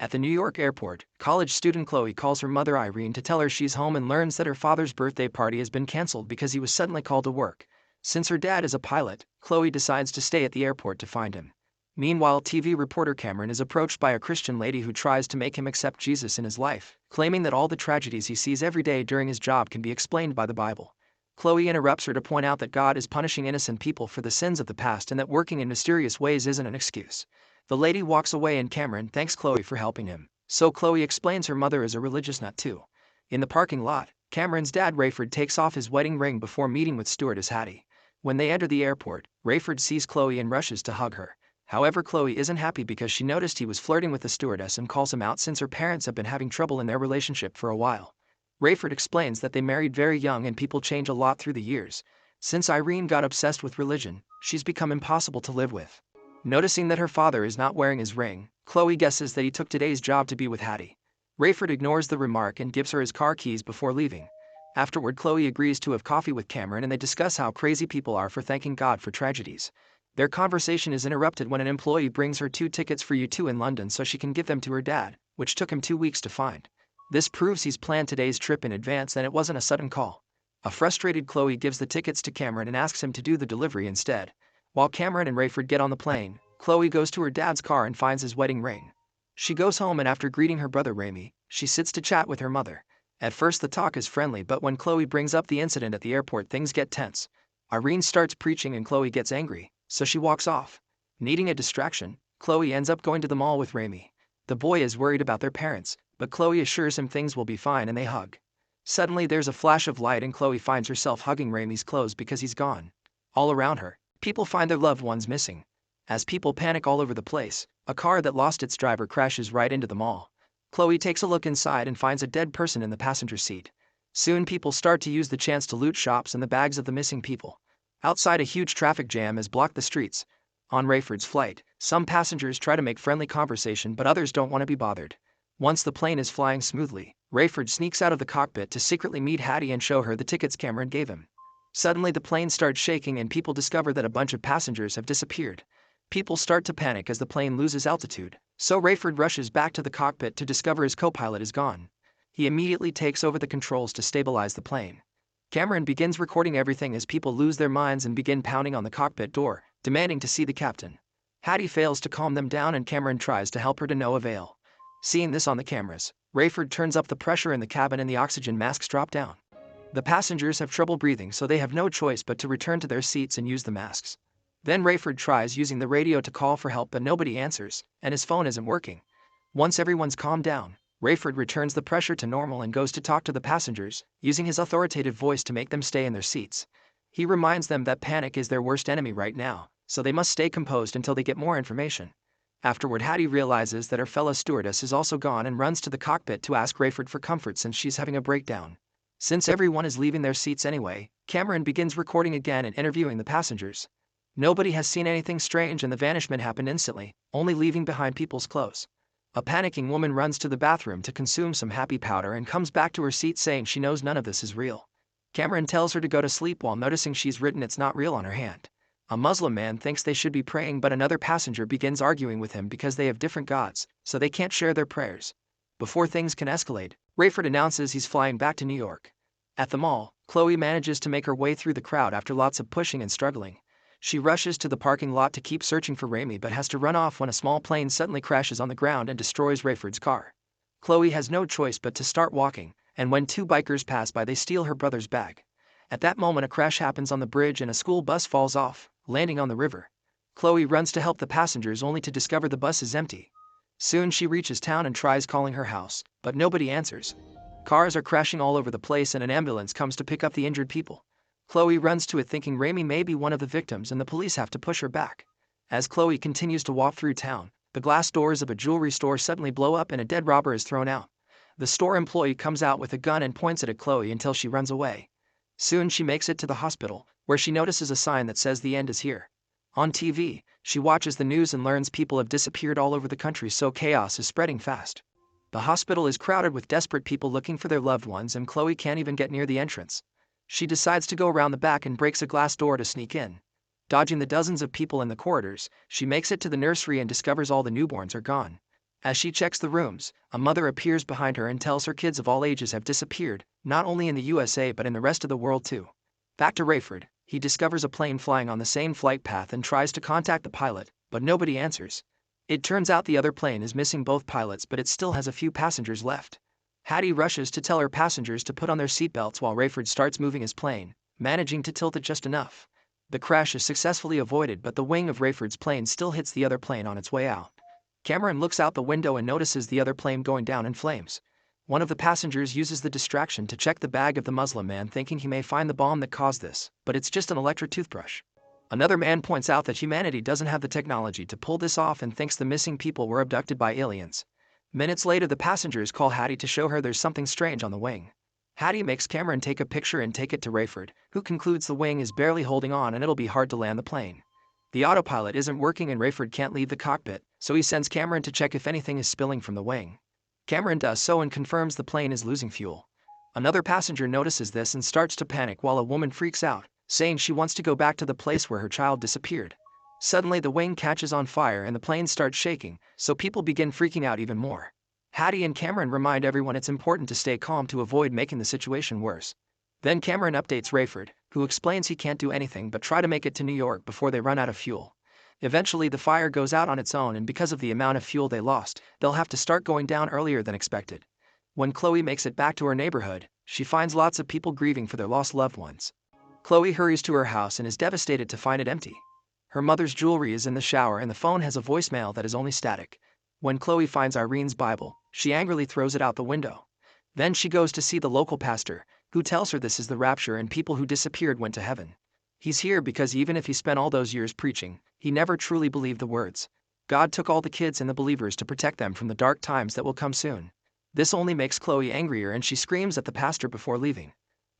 At the New York airport, college student Chloe calls her mother Irene to tell her she's home and learns that her father's birthday party has been cancelled because he was suddenly called to work. Since her dad is a pilot, Chloe decides to stay at the airport to find him. Meanwhile, TV reporter Cameron is approached by a Christian lady who tries to make him accept Jesus in his life, claiming that all the tragedies he sees every day during his job can be explained by the Bible. Chloe interrupts her to point out that God is punishing innocent people for the sins of the past and that working in mysterious ways isn't an excuse. The lady walks away and Cameron thanks Chloe for helping him, so Chloe explains her mother is a religious nut too. In the parking lot, Cameron's dad Rayford takes off his wedding ring before meeting with stewardess Hattie. When they enter the airport, Rayford sees Chloe and rushes to hug her. However, Chloe isn't happy because she noticed he was flirting with the stewardess and calls him out since her parents have been having trouble in their relationship for a while. Rayford explains that they married very young and people change a lot through the years. Since Irene got obsessed with religion, she's become impossible to live with. Noticing that her father is not wearing his ring, Chloe guesses that he took today's job to be with Hattie. Rayford ignores the remark and gives her his car keys before leaving. Afterward, Chloe agrees to have coffee with Cameron and they discuss how crazy people are for thanking God for tragedies. Their conversation is interrupted when an employee brings her 2 tickets for U2 in London so she can give them to her dad, which took him 2 weeks to find. This proves he's planned today's trip in advance and it wasn't a sudden call. A frustrated Chloe gives the tickets to Cameron and asks him to do the delivery instead. While Cameron and Rayford get on the plane, Chloe goes to her dad's car and finds his wedding ring. She goes home and after greeting her brother Ramy, she sits to chat with her mother. At first the talk is friendly, but when Chloe brings up the incident at the airport, things get tense. Irene starts preaching and Chloe gets angry, so she walks off. Needing a distraction, Chloe ends up going to the mall with Ramy. The boy is worried about their parents, but Chloe assures him things will be fine and they hug. Suddenly there's a flash of light and Chloe finds herself hugging Ramy's clothes because he's gone. All around her, people find their loved ones missing. As people panic all over the place, a car that lost its driver crashes right into the mall. Chloe takes a look inside and finds a dead person in the passenger seat. Soon people start to use the chance to loot shops and the bags of the missing people. Outside, a huge traffic jam has blocked the streets. On Rayford's flight, some passengers try to make friendly conversation but others don't want to be bothered. Once the plane is flying smoothly, Rayford sneaks out of the cockpit to secretly meet Hattie and show her the tickets Cameron gave him. Suddenly the plane starts shaking and people discover that a bunch of passengers have disappeared. People start to panic as the plane loses altitude, so Rayford rushes back to the cockpit to discover his co-pilot is gone. He immediately takes over the controls to stabilize the plane. Cameron begins recording everything as people lose their minds and begin pounding on the cockpit door, demanding to see the captain. Hattie fails to calm them down and Cameron tries to help her to no avail. Seeing this on the cameras, Rayford turns up the pressure in the cabin and the oxygen masks drop down. The passengers have trouble breathing, so they have no choice but to return to their seats and use the masks. Then Rayford tries using the radio to call for help but nobody answers, and his phone isn't working. Once everyone's calmed down, Rayford returns the pressure to normal and goes to talk to the passengers, using his authoritative voice to make them stay in their seats. He reminds them that panic is their worst enemy right now, so they must stay composed until they get more information. Afterward, Hattie realizes that her fellow stewardess is also gone and runs to the cockpit to ask Rayford for comfort since she's having a breakdown. Since everyone is leaving their seats anyway, Cameron begins recording again and interviewing the passengers. Nobody has seen anything strange and the vanishment happened instantly, only leaving behind people's clothes. A panicking woman runs to the bathroom to consume some happy powder and comes back to her seat saying she knows none of this is real. Cameron tells her to go to sleep while noticing she's written "it's not real" on her hand. A Muslim man thinks they should be praying, but another passenger begins arguing with him because they have different gods, so they can't share their prayers. Before things can escalate, Rayford announces he's flying back to New York. At the mall, Chloe manages to make her way through the crowd after lots of pushing and struggling. She rushes to the parking lot to keep searching for Ramy but has to run off when a small plane suddenly crashes on the ground and destroys Rayford's car. Chloe has no choice but to start walking, and when 2 bikers pass by they steal her brother's bag. At that moment a crash happens on the bridge and a school bus falls off, landing on the river. Chloe runs to help the passengers only to discover the bus is empty. Soon she reaches town and tries calling her house, but nobody answers. Cars are crashing all over the place and an ambulance comes to pick up the injured people. Chloe runs to it thinking Ramy may be one of the victims and the police have to push her back. As Chloe continues to walk through town, the glass doors of a jewelry store suddenly blow up and a dead robber is thrown out. The store employee comes out with a gun and points it at Chloe until she runs away. Soon she makes it to the hospital, where she notices a sign that says the end is here. On TV, she watches the news and learns people have disappeared all over the country, so chaos is spreading fast. The hospital is crowded with desperate people looking for their loved ones and Chloe can't even get near the entrance. She decides to go around the back and breaks a glass door to sneak in. Dodging the dozens of people in the corridors, she makes it to the nursery and discovers all the newborns are gone. As she checks the rooms, a mother appears behind her and tells her kids of all ages have disappeared, not only in the USA but in the rest of the world too. Back to Rayford, he discovers a plane flying on the same flight path and tries to contact the pilot, but nobody answers. It turns out the other plane is missing both pilots, but it still has a few passengers left. Hattie rushes to tell her passengers to put on their seatbelts while Rayford starts moving his plane, managing to tilt it just enough. The crash is successfully avoided, but the wing of Rayford's plane still hits the other plane on its way out. Cameron looks out the window and notices the other plane going down in flames. One of the passengers uses the distraction to check the bag of the Muslim man, thinking he may find the bomb that caused this, but it's just an electric toothbrush. Another man points out that humanity doesn't have the technology to pull this off and thinks the missing people were abducted by aliens. Minutes later, the passengers call Hattie to show her there's something strange on the wing. Hattie makes Cameron take a picture and take it to Rayford, who concludes the wing is barely holding on and it'll be hard to land the plane. The autopilot isn't working and Rayford can't leave the cockpit, so he sends Cameron to check if anything is spilling from the wing. Cameron does so and confirms the plane is losing fuel. Another passenger notices this and starts to panic while a woman freaks out, saying she wants to go back to the place where her child disappeared. Suddenly the wing catches on fire and the plane starts shaking, so people begin freaking out even more. Hattie and Cameron remind everyone it's important to stay calm to avoid making the situation worse. Then Cameron updates Rayford, who explains he can't do anything but try to make it to New York before they run out of fuel. Eventually the fire goes out on its own, and because of the amount of fuel they lost, they'll have to start going down earlier than expected. When Chloe makes it back to her neighborhood, she finds lots of people grieving for their lost loved ones. Chloe hurries to her house and is devastated to find it empty. Her mother's jewelry is in the shower and the phone has a voicemail that is only static. When Chloe finds Irene's Bible, she angrily throws it out the window. Then she goes to see the local pastor, who tells her this is the rapture and people who disappeared went to heaven. He's here because even if he spent all those years preaching, he never truly believed the words. God took all the kids and the believers to protect them from the dark times that will come soon. This only makes Chloe angrier and she screams at the pastor before leaving.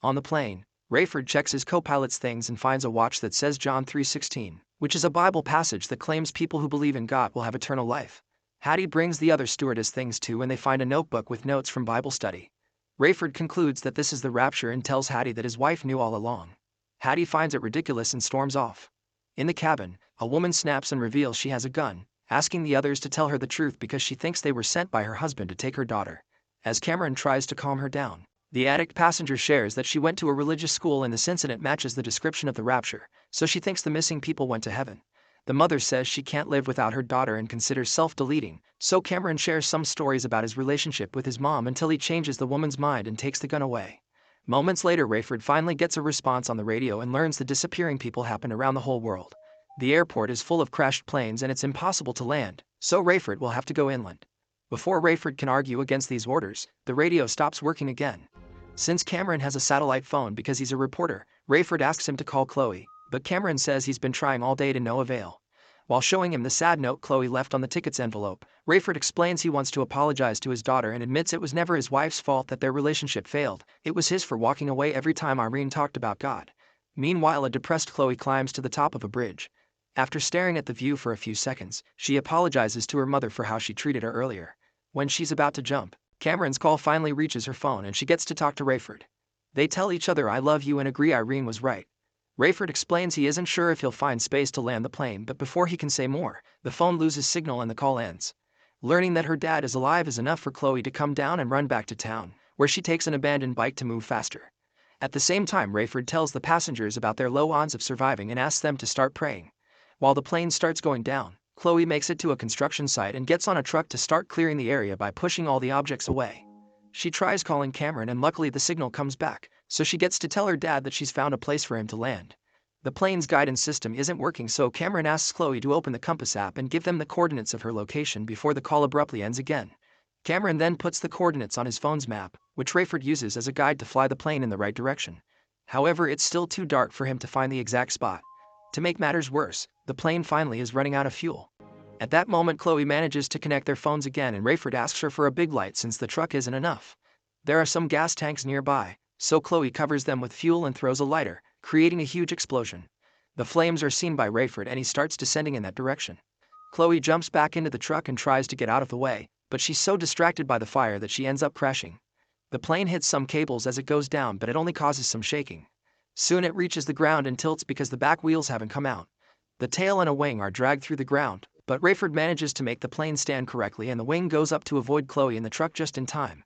On the plane, Rayford checks his co-pilot's things and finds a watch that says John 3:16, which is a Bible passage that claims people who believe in God will have eternal life. Hattie brings the other stewardess things too and they find a notebook with notes from Bible study. Rayford concludes that this is the rapture and tells Hattie that his wife knew all along. Hattie finds it ridiculous and storms off. In the cabin, a woman snaps and reveals she has a gun, asking the others to tell her the truth because she thinks they were sent by her husband to take her daughter. As Cameron tries to calm her down, the addict passenger shares that she went to a religious school and this incident matches the description of the rapture, so she thinks the missing people went to heaven. The mother says she can't live without her daughter and considers self-deleting, so Cameron shares some stories about his relationship with his mom until he changes the woman's mind and takes the gun away. Moments later, Rayford finally gets a response on the radio and learns the disappearing people happen around the whole world. The airport is full of crashed planes and it's impossible to land, so Rayford will have to go inland. Before Rayford can argue against these orders, the radio stops working again. Since Cameron has a satellite phone because he's a reporter, Rayford asks him to call Chloe, but Cameron says he's been trying all day to no avail. While showing him the sad note Chloe left on the ticket's envelope, Rayford explains he wants to apologize to his daughter and admits it was never his wife's fault that their relationship failed, it was his for walking away every time Irene talked about God. Meanwhile, a depressed Chloe climbs to the top of a bridge. After staring at the view for a few seconds, she apologizes to her mother for how she treated her earlier. When she's about to jump, Cameron's call finally reaches her phone and she gets to talk to Rayford. They tell each other I love you and agree Irene was right. Rayford explains he isn't sure if he'll find space to land the plane, but before he can say more, the phone loses signal and the call ends. Learning that her dad is alive is enough for Chloe to come down and run back to town, where she takes an abandoned bike to move faster. At the same time, Rayford tells the passengers about their low odds of surviving and asks them to start praying. While the plane starts going down, Chloe makes it to a construction site and gets on a truck to start clearing the area by pushing all the objects away. She tries calling Cameron and luckily the signal comes back, so she gets to tell her dad that she's found a place for him to land. The plane's guidance system isn't working, so Cameron asks Chloe to open the compass app and give them the coordinates of her location before the call abruptly ends again. Cameron then puts the coordinates on his phone's map, which Rayford uses as a guide to fly the plane in the right direction. However, it's still too dark for him to find the exact spot. To make matters worse, the plane finally is running out of fuel. At that moment, Chloe manages to connect their phones again and Rayford asks her for a big light since the truck isn't enough. There are some gas tanks nearby, so Chloe covers them with fuel and throws a lighter, creating a huge explosion. The flames are seen by Rayford and he starts descending in that direction. Chloe jumps back into the truck and tries to get out of the way, but she's so distracted by the fire that she ends up crashing. The plane hits some cables as it goes down, but it only causes some shaking. Soon it reaches the ground and tilts because the back wheels haven't come out. The tail and a wing are dragged through the ground, But Rayford manages to make the plane stand correctly and the wing goes up to avoid Chloe in the truck just in time.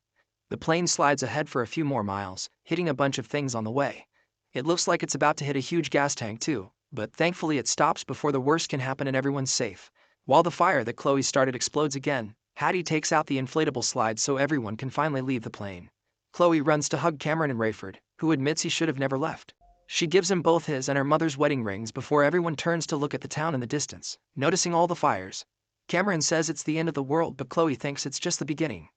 The plane slides ahead for a few more miles, hitting a bunch of things on the way. It looks like it's about to hit a huge gas tank too, but thankfully it stops before the worst can happen and everyone's safe. While the fire that Chloe started explodes again, Hattie takes out the inflatable slide so everyone can finally leave the plane. Chloe runs to hug Cameron and Rayford, who admits he should have never left. She gives him both his and her mother's wedding rings before everyone turns to look at the town in the distance, noticing all the fires. Cameron says it's the end of the world, but Chloe thinks it's just the beginning.